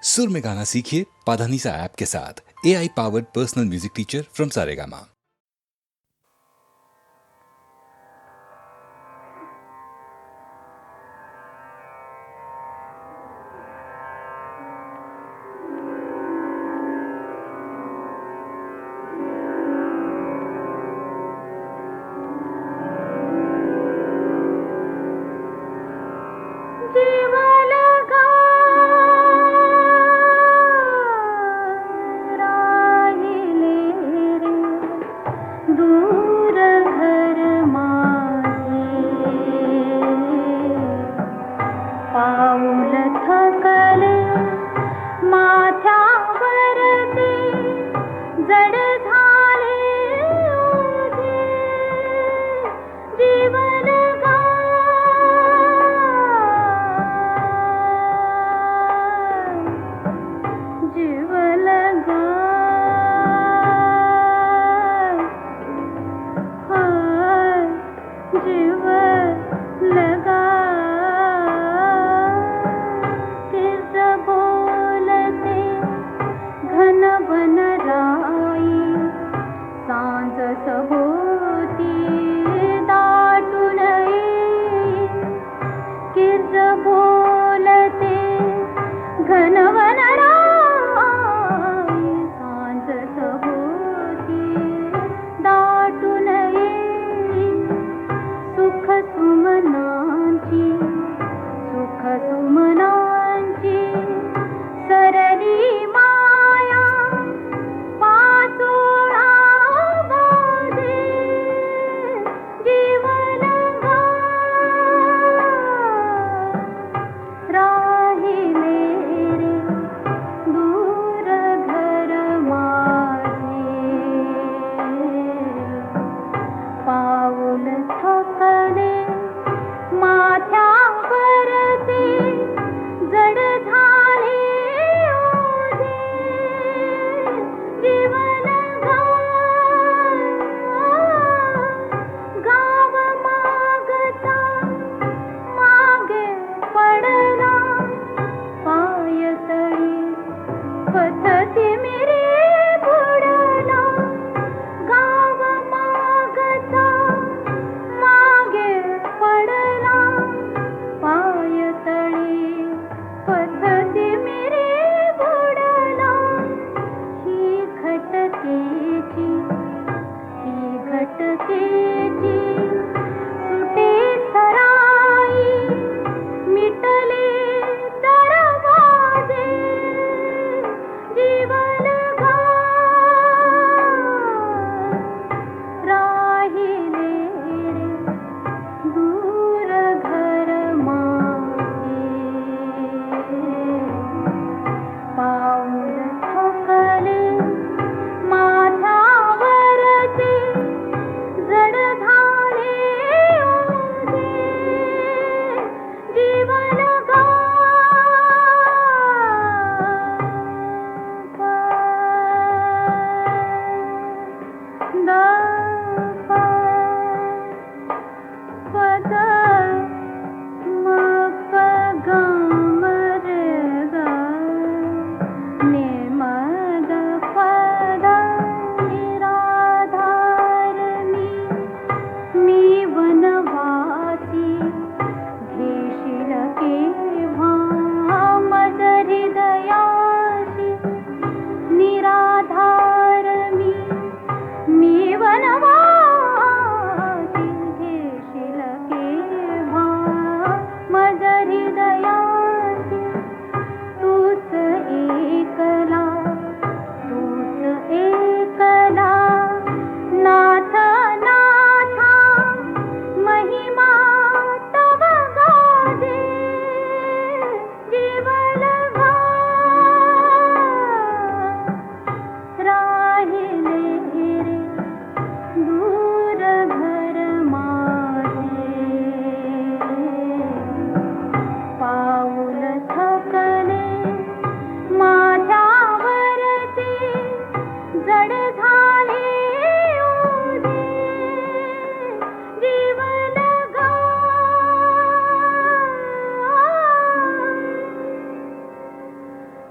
सुर में गाना सीखिए पाधानीसा ऐप के साथ। AI powered personal music teacher from Saregama.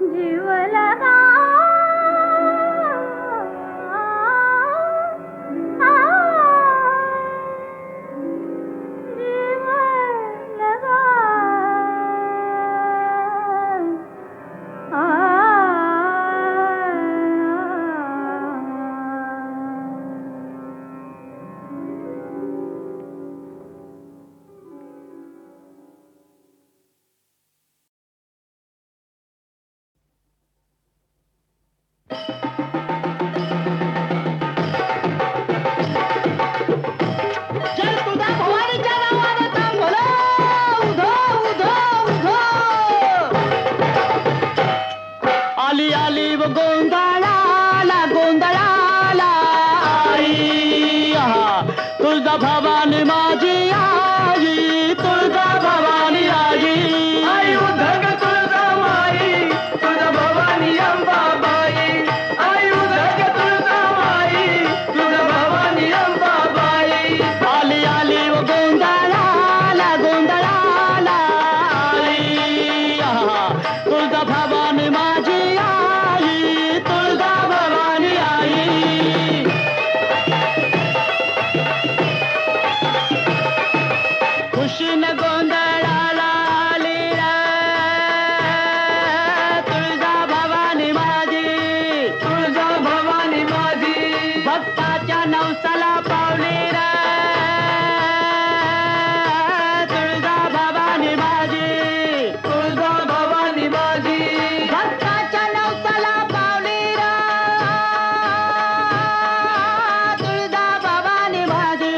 जीव लगा जीव लगा चल तुझा भवानीच्या नावानं थांबलो उधो उधो उधो आली आली व गोंधळाला गोंधळाला आई आहा, तुळजा भवानी माझी आई तुळजा भवानी आई आई उधग तुळजा माई तुळजा भवानी अंबाबाई आई उधग तुळजा माई तुळजा भवानी अंबाबाई आली आली व गोंधळाला गोंधळाला आई आहा, तुळजा भवानी माझी आई तुळजा भवानी आई खुशीन गोंधळाला आली रे तुळजा भवानी माझी तुळजा भवानी माझी भक्ताच्या नवसाला पावली रे तुळजा भवानी माझी तुळजा भवानी माझी भक्ताच्या नवसाला पावली रे तुळजा भवानी माझी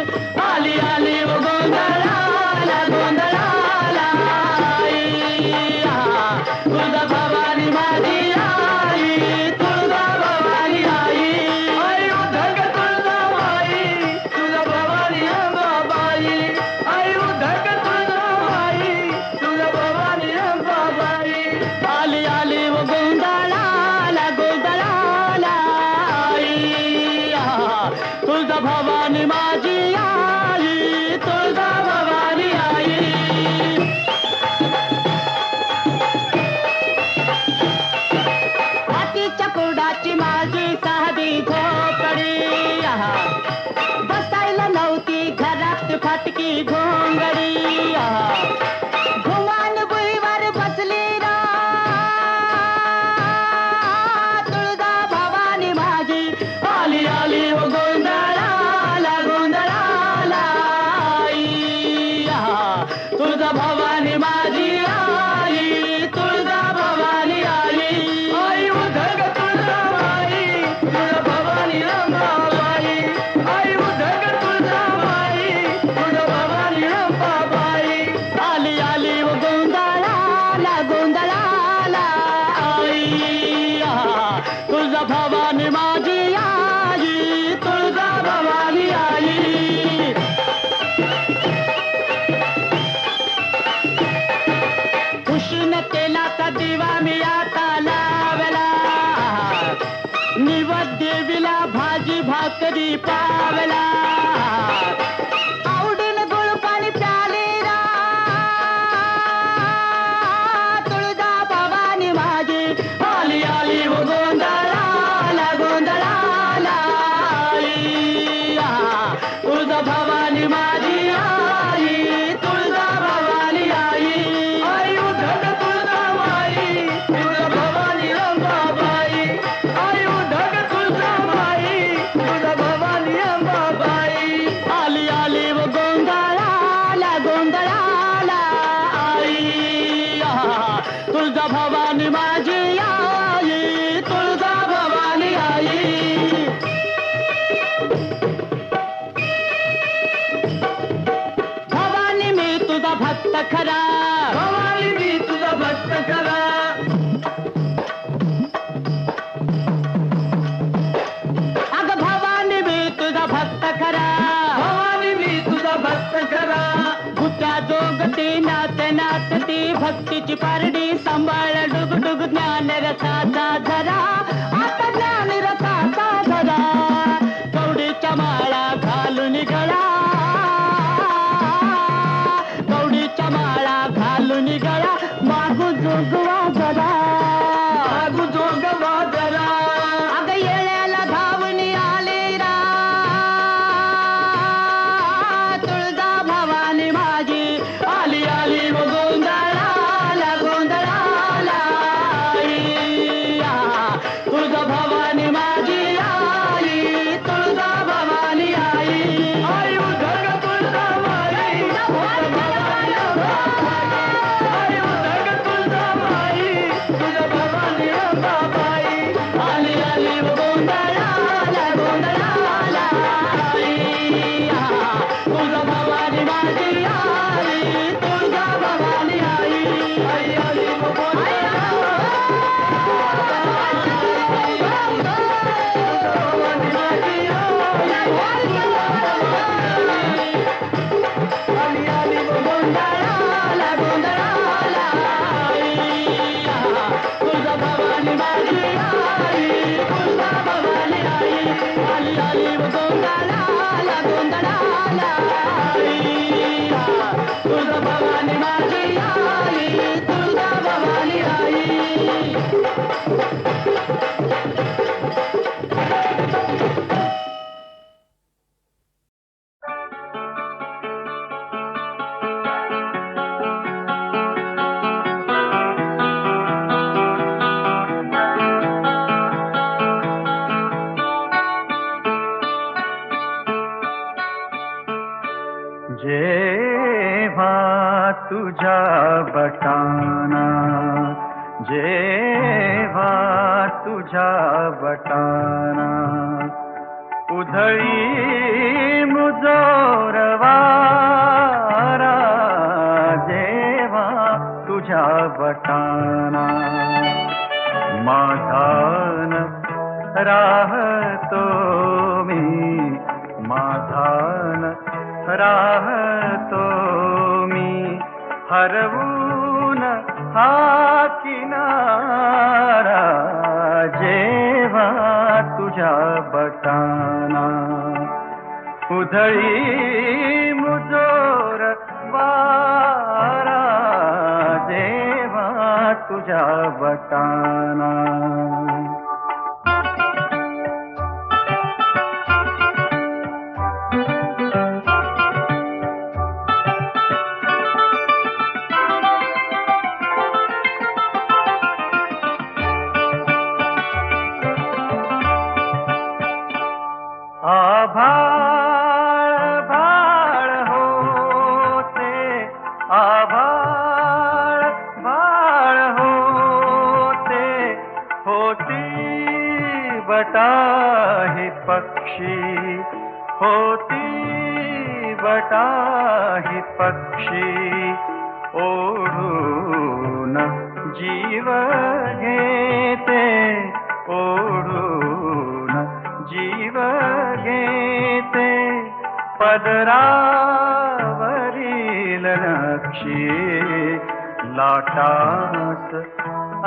आली आली व गोंधळाला गोंधळाला आई आहा, तुळजा भवानी माझी आई तुळजा भवानी आई आई उधग तुळजा माई तुळजा भवानी अंबाबाई आई उधग तुळजा माई तुळजा भवानी अंबाबाई आली आली व गोंधळाला गोंधळाला आई आहा, तुळजा भवानी माझी आई तुळजा भवानी आई हातीच्या कुडाची माझी साधी झोपडी आहा, बसायला नव्हती घरात फाटकी घोंगडी आहा, घुमान भुईवर बसली रा तुळजा भवानी माझी आली आली व गोंधळाला गोंधळाला आई आहा, तुळजा भवानी माझी आई तुळजा भवानी आई आई उधग तुळजा माई तुळजा भवानी अंबाबाई आई उधग तुळजा माई तुळजा भवानी अंबाबाई आली आली व गोंधळाला गोंधळाला आई आहा, तुळजा भवानी माझी आई तुळजा भवानी आई कृष्ण तेलाचा दिवा मी आता लावला निवद देवीला भाजी भाकरी पावला आवडीन गुळ पाणी प्याले रा तुळजा भवानी माझी आली आली व गोंधळाला गोंधळाला आई आहा, तुळजा भवानी माझी आई तुळजा भवानी आई आई उधग तुळजा माई तुळजा भवानी अंबाबाई आई उधग तुळजा माई तुळजा भवानी अंबाबाई आली आली व गोंधळाला गोंधळाला आई आहा, तुळजा भवानी माझी आई तुळजा भवानी आई भवानी मी तुझा भक्त खरा भवानी मी तुझा भक्त खरा अग भवानी मी तुझा भक्त खरा भवानी मी तुझा भक्त खरा भूत्या जोगती नाते नाचती भक्तीची पारडी सांभाळ डुग डुग ज्ञान रसाचा धरा आता ज्ञान रसाचा धरा कवडीच्या माळा घालून गळा कवडीच्या माळा घालून गळा मागू जोगवा जरा लागू जोग वाजरा अग येळ्याला धावणी आली रा तुळजा भवानी माझी आली आली व गोंधळाला गोंधळाला आई. तुळजा भवानी माझी आई तुळजा भवानी आई आई उधग तुळजा माई तुळजा भवानी आई उधग तुळजा माई तुझ्या भवानी बाबाई आली आली व गोंधळाला गोंधळाला आई. तुळजा भवानी माझी आई तुळजा भवानी आई आई आली व भवानी माझी आई तुळजा भवानी आई. जेव्हा तुझ्या बटाना जेव्हा तुझ्या बटाना उधळी मुजोर वारा जेव्हा तुझ्या बटाना माझान राहतो मी माझान राहतो मी हरवून हा किनारा जेव्हा तुझ्या बटाना उधळी मुजोर वारा जेव्हा तुझ्या बटाना आभाळ भाळ होते आभाळ भाळ होते होती बटाही पक्षी होती बटाही पक्षी ओढून जीव घेते ओढून जीव घेते पदरावरील नक्षी लाटास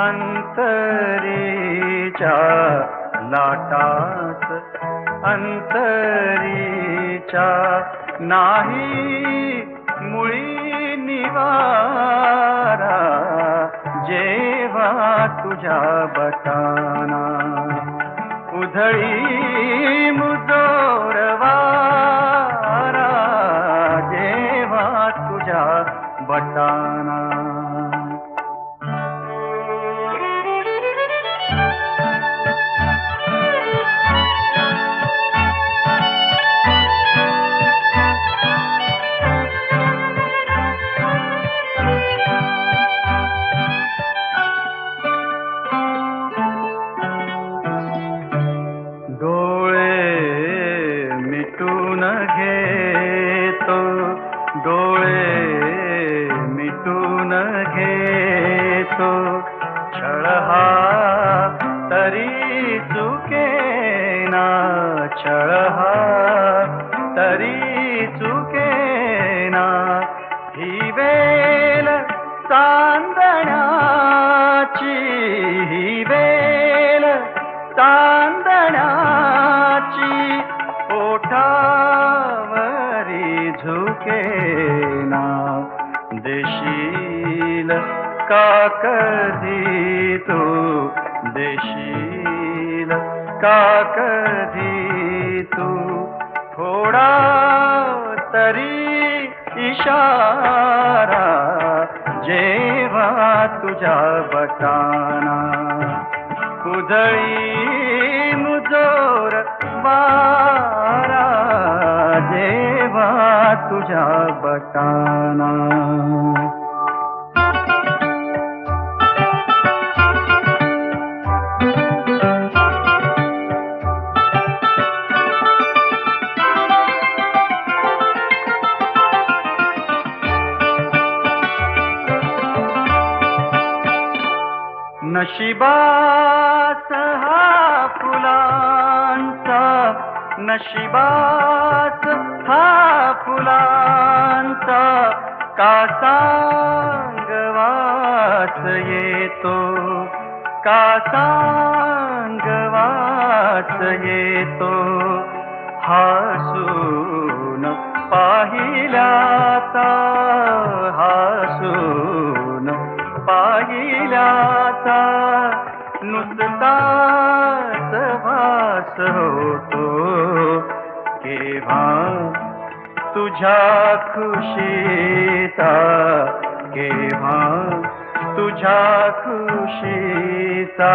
अंतरीच्या लाटास अंतरीच्या नाही मुळी निवारा जेव्हा तुझ्या बटाना उधळी मुजोर वारा जेव्हा तुझ्या बटाना तरी चुकेना ही वेल चांदण्याची ही वेल चांदण्याची ओठावरी झुकेना देशील का कधी तू देशील का कधी तू थोडा तरी इशारा जेव्हा तुझ्या बटाना उधळी मुजोर वारा जेव्हा तुझ्या बटाना नशिबास हा फुलांचा नशिबास हा फुलांचा का सांगवास येतो का सांगवास येतो हसून पाहिल्याचा हसून पाहिल्याचा नुसताच भास होतो केव्हा तुझ्या खुशीचा केव्हा तुझ्या खुशीचा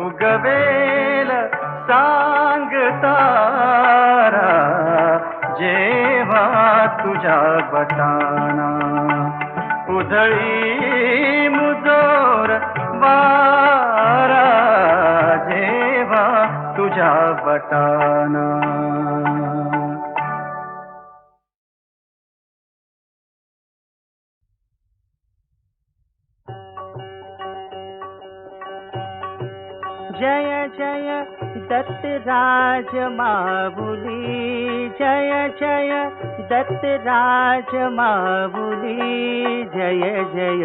उगवेल सांगतारा जेव्हा तुझ्या बटाना उधळी मुजोर वारा जेव्हा तुझ्या बटाना जय जय दत्तराज माऊली जय जय दत्तराज माऊली जय जय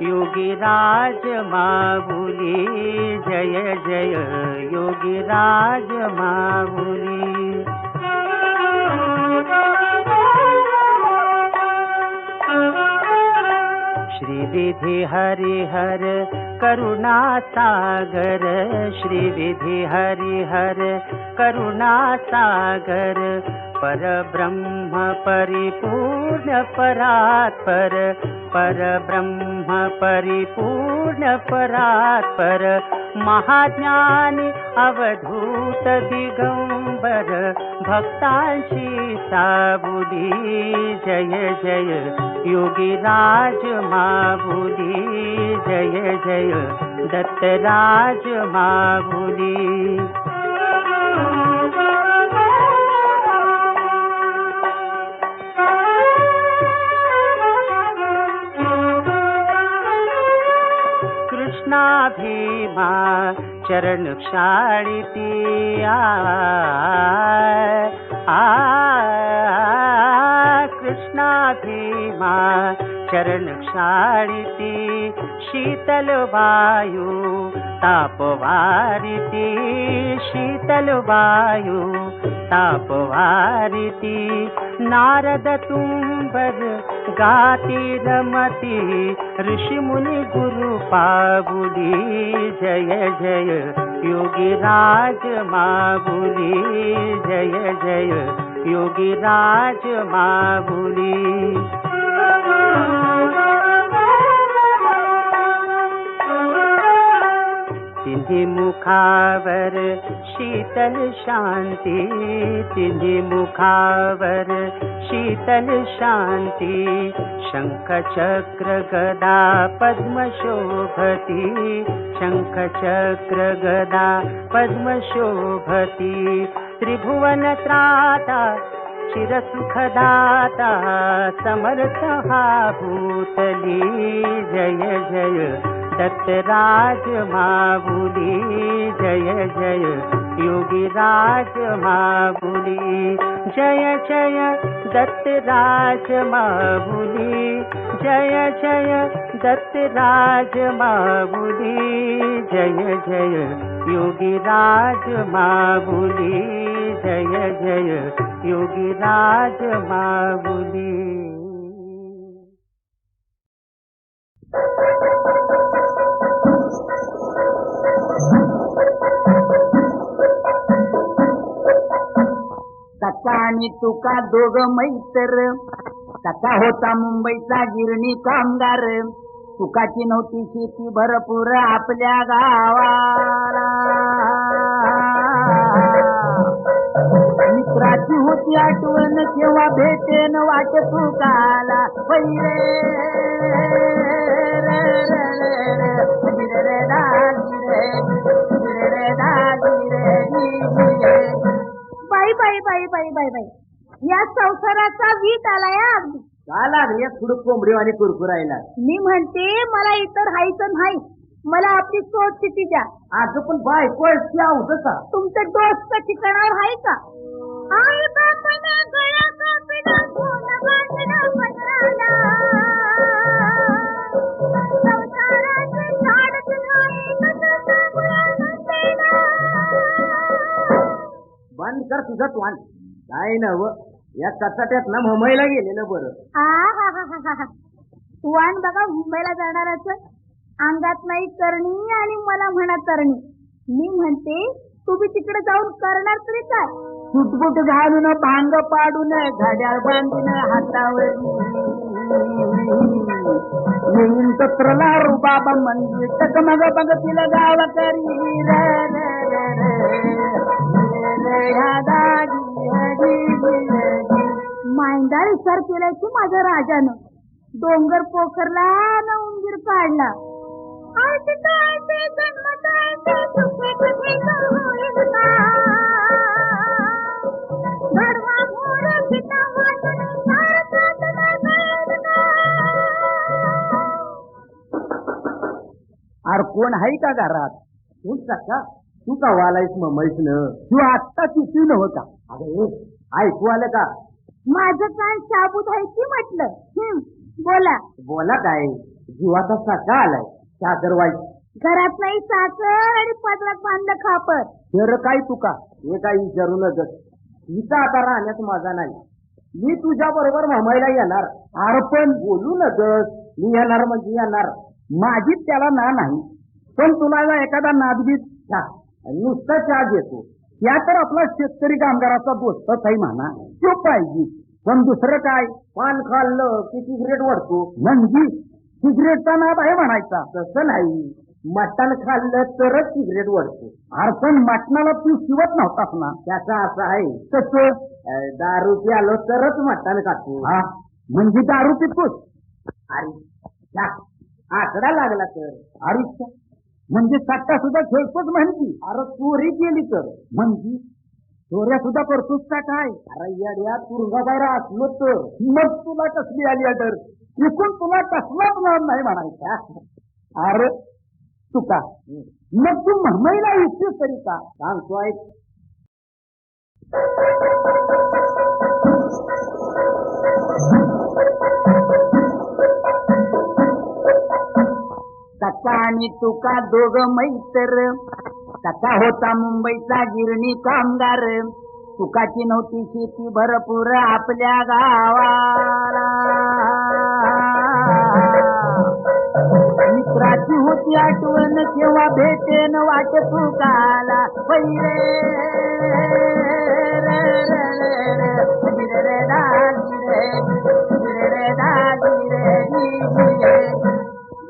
योगीराज माऊली जय जय योगीराज माऊली श्रीविधि हरिहर करुणा सागर श्रीविधि हरिहर करुणा सागर परब्रह्म परिपूर्ण परात्पर परब्रह्म परिपूर्ण परात्पर महाज्ञानी अवधूत दिगंबर भक्तांची साबुली जय जय योगीराज माऊली जय जय दत्तराज माऊली कृष्णा भीमा चरण क्षाळिती कृष्णा भीमा चरण क्षाळिती शीतल वायू तापवारिती शीतल वायू तापवारिती नारद तुम्बर गाती रमती ऋषि मुनि गुरु पाबुली जय जय योगीराज माबुली जय जय योगीराज माबुली तिन्ही मुखावर शीतल शांती तिन्ही मुखावर शीतल शांती शंख चक्र गदा पद्म शोभती शंख चक्र गदा पद्म शोभती त्रिभुवन त्राता चिरसुखदाता समर्थ हा भूतली जय जय दत्तराज माऊली जय जय योगीराज माऊली जय जय दत्तराज माऊली जय जय दत्तराज माऊली जय जय योगीराज माऊली जय जय योगीराज माऊली आणि तुका दोघ मैत्र. काका होता मुंबईचा गिरणी कामगार. तुकाची नव्हती शेती भरपूर आपल्या गावाला. मित्राची होती आठवण केव्हा भेटेन वाट तुकाला. बाई बाई बाई बाई बाई बाई या संसाराचा वीट आलाय हा अगदी. का लागली थोडं कोंबडीवाणी कुरकुरायला. मी म्हणते मला इतर हायचं नाही, मला आपली सोच किती द्या. अगं पण बायको आवडता. तुमचं दोस्त ठिकाणावर आहे का? आई बापाने गळ्या कापीला खून बांधलं पत्राला. संसाराचं झाडच नाही कसं सांगू नसेना. बंद कर तुझं तोंड. काय नव या कचाट्यात ना मुंबईला गेलेलं बरं. तू आण बघा मुंबईला जाणाराचं अंगात नाही करणी आणि मला म्हणा तरणी. मी म्हणते तुम्ही तिकडे जाऊन करणार तरी काय? सुटबुट घालून भांग पाडून घड्याळ बांधून हातावर येईन सत्रला रुबाबा मंदिर टकमग बघ तिला गाव करी मांडा विचार केलाय की माझ्या राजानं. डोंगर पोखरला न उंदीर काढला. अरे कोण आहे का घरात? तू का तू का वालायस मुंबईस न? तू आत्ता किती नव्हता. अरे ऐकू आलं का? माझं कान शाबूत आहे की म्हटलं. बोला बोला काय जीवाचा साका आलाय. साखर वाईट घरात नाही साखर आणि पदरात बांधलं खापर. तर काय तुका हे काही विचारू नका. हिचा आता राहण्यात माझा नाही. मी तुझ्या बरोबर मुंबईला येणार. अरे पण बोलू नकस. मी येणार म्हणजे येणार. माझी त्याला ना नाही, पण तुला एखादा नादबीत नुसता चहा घेतो. या तर आपला शेतकरी कामगाराचा दोस्तच आहे म्हणा. तो पाहिजे. पण दुसरं काय? पान खाल्लं की सिगरेट वरतो म्हणजे सिगरेटचा नाद आहे म्हणायचा. तसं नाही. मटण खाल्लं तरच सिगरेट वरतो. अरे पण मटणाला तू शिवत नव्हतास ना. त्याचा असं आहे. तसं दारू प्यालो तरच मटण खातो. हा म्हणजे दारू पितोस. अरे आकडा लागला तर. अरे म्हणजे सट्टा सुद्धा खेळतोच म्हणती. अरे चोरी केली तर म्हणजे चोऱ्या सुद्धा करतोस का काय? अरे येड्या तुरुंगाबाहेर असलो तर मग तुला कसली आली अडर? इकून तुला कसलाच नाद नाही म्हणायचा. अरे तुका मग तू मुंबईला येतेस तरी का? सांगतो ऐक. काका आणि तुका दोघ मैत्र. काका होता मुंबईचा गिरणी कामगार. तुकाची नव्हती शेती भरपूर आपल्या गावाला. मित्राची होती आठवण केव्हा भेटेन वाट तुकाला.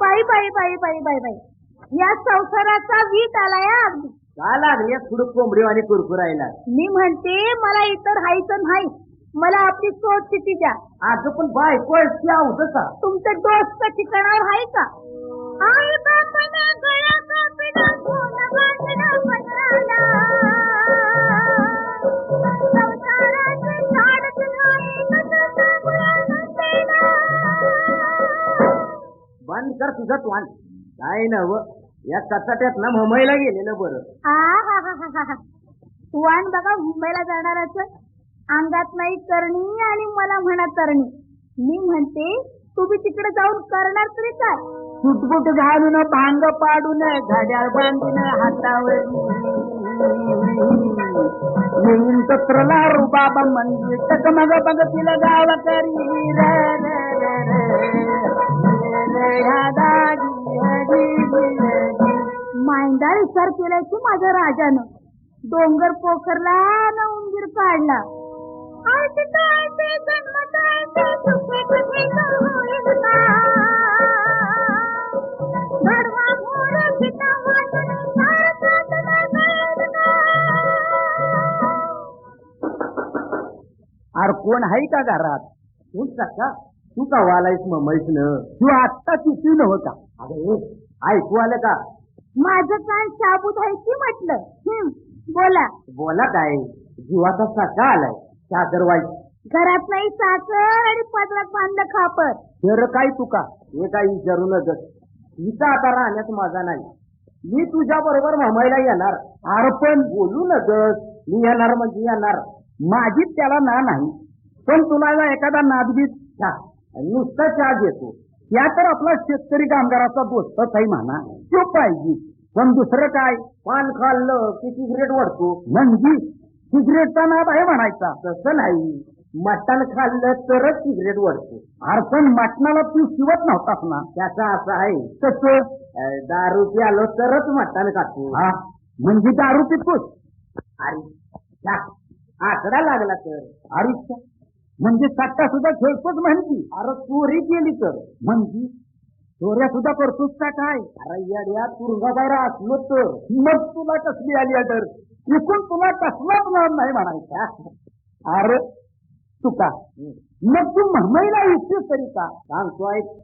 बाई बाई बाई बाई बाई बाई या संसाराचा वीट आलाय हा अगदी. का लागली थोडं कोंबडीवाणी कुरकुरायला. मी म्हणते मला इतर हायचं नाही, मला आपली सोच किती द्या. अगं पण बायको आवडता. तुमचं दोस्त ठिकाणावर आहे का? आई बापाने गळ्या कापीला खून बांधलं पत्राला. संसाराचं झाडच नाही कसं सांगू नसेना. बंद कर तुझं तोंड. काय नव या कचाट्यात ना मुंबईला गेलेलं बरं. तू आण बघा मुंबईला जाणाराचं अंगात नाही करणी आणि मला म्हणा तरणी. मी म्हणते तुम्ही तिकडे जाऊन करणार तरी काय? सुटबुट घालून भांग पाडून घड्याळ बांधून हातावर येईन सत्रला रुबाबा मंदिर टकमग बघ तिला गाव करी मांडा विचार केलाय की माझ्या राजानं. डोंगर पोखरला न उंदीर काढला. आळतीत आळते जन्मत आळते सुखे कधी होईल का गाढवा मोर पिता वाटणे सारखाच नसेल का अरे कोण आहे का घरात? कोण का तू का वालायस मुंबईसन? तू आत्ता किती नव्हता? अरे ऐकू आलं का? माझं कान शाबूत आहे की म्हटलं. बोला. बोला काय? जीवाचा सका आलाय साखर वाईट. घरात नाही साखर आणि पदरात बांधलं खापर. तर काय तुका हे काही विचारू नका. हिचा आता राहण्यात माझा नाही. मी तुझ्या बरोबर मुंबईला येणार. अरे पण बोलू नकस. मी येणार म्हणजे येणार. माझी त्याला ना नाही, पण तुला एखादा नादबीत नुसता चहा घेतो या तर आपला शेतकरी कामगाराचा दोस्तच आहे म्हणा. तो पाहिजे. पण दुसरं काय? पान खाल्लं की सिगरेट वाढतो म्हणजे सिगरेटचा नाद आहे म्हणायचा. तसं नाही, मटण खाल्लं तरच सिगरेट वाढतो. अरे पण मटणाला तू शिवत नव्हतास ना. त्याचा असं आहे. तसं दारू प्यालो तरच मटण खातो. हा म्हणजे दारू पितोस. अरे आकडा लागला तर अरे म्हणजे सट्टा सुद्धा खेळतोच म्हणती. अरे चोरी केली तर म्हणजे चोऱ्या सुद्धा करतोस का काय? अरे येड्या तुरुंगाबाहेर असलो तर मग तुला कसली आली तर इकून तुला कसलाच नाद नाही म्हणायचा. अरे तुका मग तू मुंबईला येतेस तरी का? सांगतो ऐक.